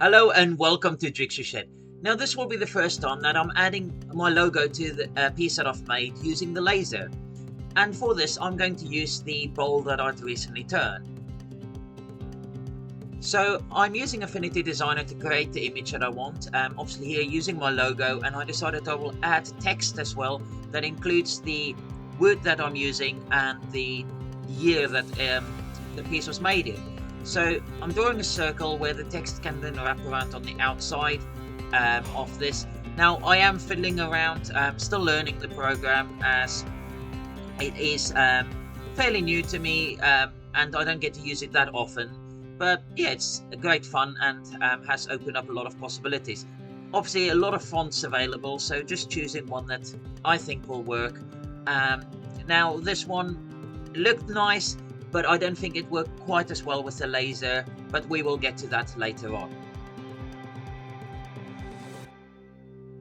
Hello and welcome to Jigsaw Shed. Now this will be the first time that I'm adding my logo to the piece that I've made using the laser. And for this I'm going to use the bowl that I'd recently turned. So I'm using Affinity Designer to create the image that I want, obviously here using my logo, and I decided I will add text as well that includes the wood that I'm using and the year that the piece was made in. So I'm drawing a circle where the text can then wrap around on the outside of this. Now I am fiddling around, still learning the program as it is fairly new to me and I don't get to use it that often. But yeah, it's great fun and has opened up a lot of possibilities. Obviously a lot of fonts available, so just choosing one that I think will work. Now this one looked nice, but I don't think it worked quite as well with the laser, but we will get to that later on.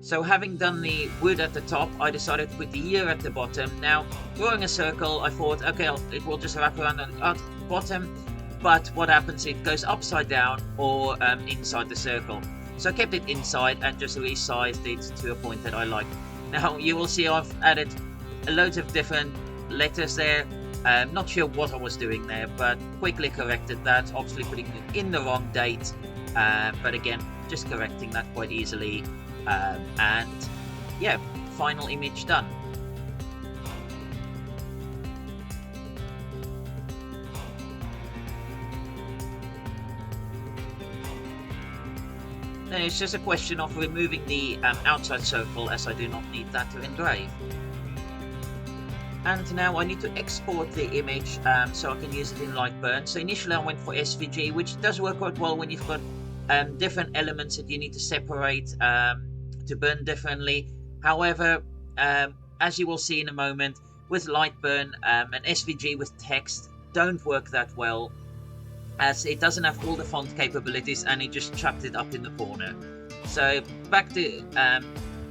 So having done the wood at the top, I decided to put the year at the bottom. Now, drawing a circle, I thought, okay, it will just wrap around on the bottom, but what happens, it goes upside down or inside the circle. So I kept it inside and just resized it to a point that I liked. Now, you will see I've added loads of different letters there. Not sure what I was doing there, but quickly corrected that, obviously putting it in the wrong date, but again, just correcting that quite easily, and yeah, final image done. Then it's just a question of removing the outside circle, as I do not need that to engrave. And now I need to export the image so I can use it in Lightburn. So initially I went for SVG, which does work quite well when you've got different elements that you need to separate to burn differently. However, as you will see in a moment, with Lightburn, an SVG with text don't work that well, as it doesn't have all the font capabilities and it just trapped it up in the corner. So back to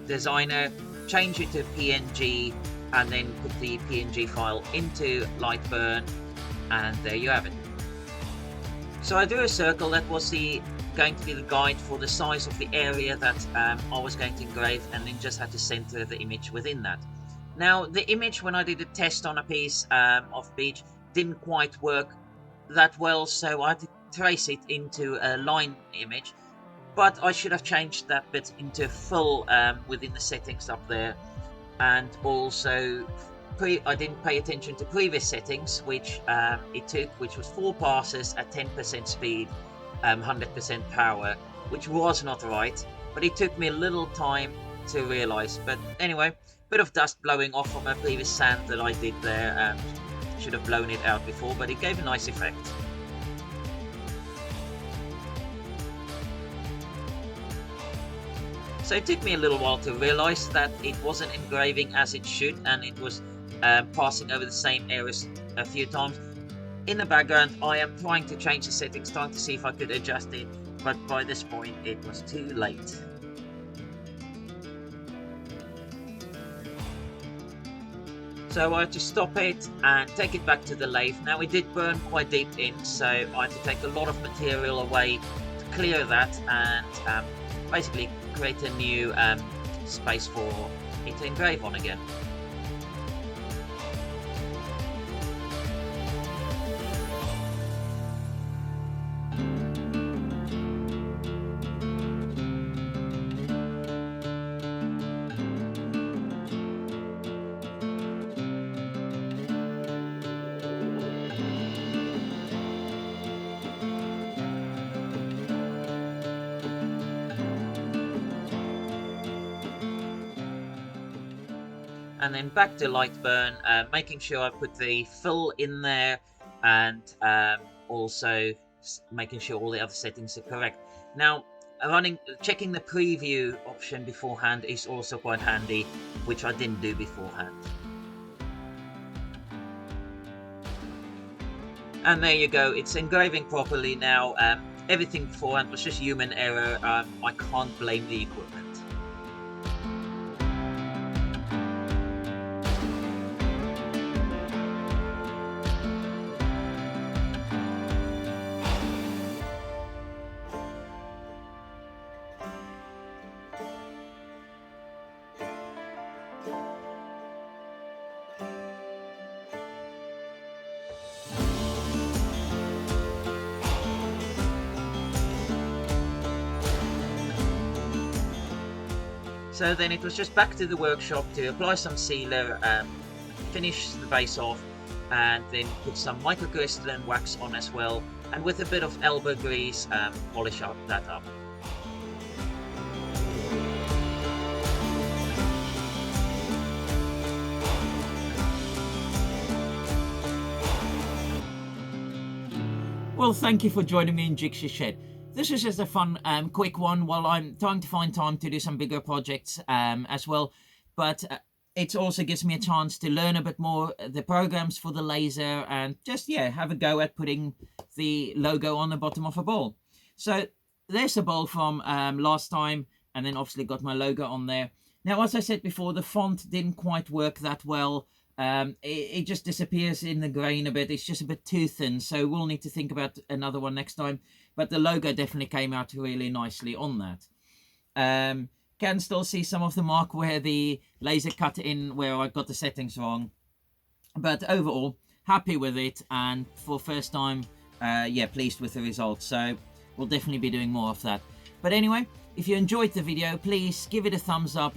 Designer, change it to PNG, and then put the PNG file into Lightburn, and there you have it. So I drew a circle that was going to be the guide for the size of the area that I was going to engrave, and then just had to center the image within that. Now the image, when I did a test on a piece of beach, didn't quite work that well, so I had to trace it into a line image, but I should have changed that bit into full within the settings up there. And also I didn't pay attention to previous settings, which it took, which was 4 passes at 10% speed, 100% power, which was not right, but it took me a little time to realize. But anyway, bit of dust blowing off from a previous sand that I did there. Should have blown it out before, but it gave a nice effect. So it took me a little while to realize that it wasn't engraving as it should, and it was passing over the same areas a few times. In the background, I am trying to change the settings, trying to see if I could adjust it, but by this point it was too late. So I had to stop it and take it back to the lathe. Now it did burn quite deep in, so I had to take a lot of material away to clear that and basically create a new space for it to engrave on again. And then back to Lightburn, making sure I put the fill in there, and also making sure all the other settings are correct. Now, checking the preview option beforehand is also quite handy, which I didn't do beforehand. And there you go, it's engraving properly now. Everything beforehand was just human error. I can't blame the equipment. So then it was just back to the workshop to apply some sealer, finish the base off, and then put some microcrystalline wax on as well, and with a bit of elbow grease, polish that up. Well, thank you for joining me in Jigsaw Shed. This is just a fun, quick one while I'm trying to find time to do some bigger projects as well. But it also gives me a chance to learn a bit more the programs for the laser and just, yeah, have a go at putting the logo on the bottom of a bowl. So there's a bowl from last time, and then obviously got my logo on there. Now, as I said before, the font didn't quite work that well. It just disappears in the grain a bit. It's just a bit too thin, so we'll need to think about another one next time. But the logo definitely came out really nicely on that. Can still see some of the mark where the laser cut in where I got the settings wrong. But overall, happy with it, and for first time, yeah, pleased with the results. So we'll definitely be doing more of that. But anyway, if you enjoyed the video, please give it a thumbs up.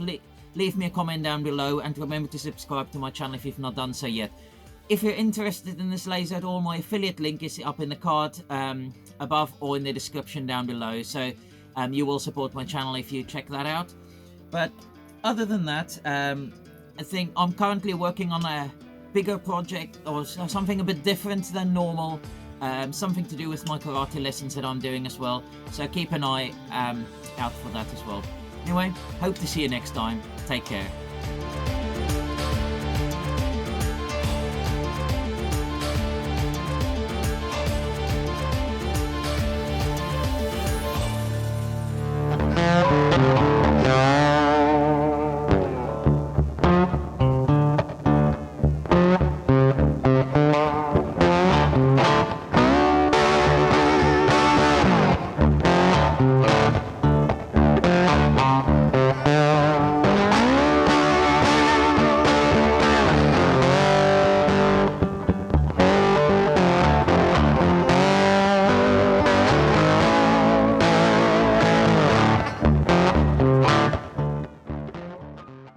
Leave me a comment down below, and remember to subscribe to my channel if you've not done so yet. If you're interested in this laser at all, my affiliate link is up in the card above or in the description down below. So you will support my channel if you check that out. But other than that, I think I'm currently working on a bigger project or something a bit different than normal. Something to do with my karate lessons that I'm doing as well. So keep an eye out for that as well. Anyway, hope to see you next time. Take care.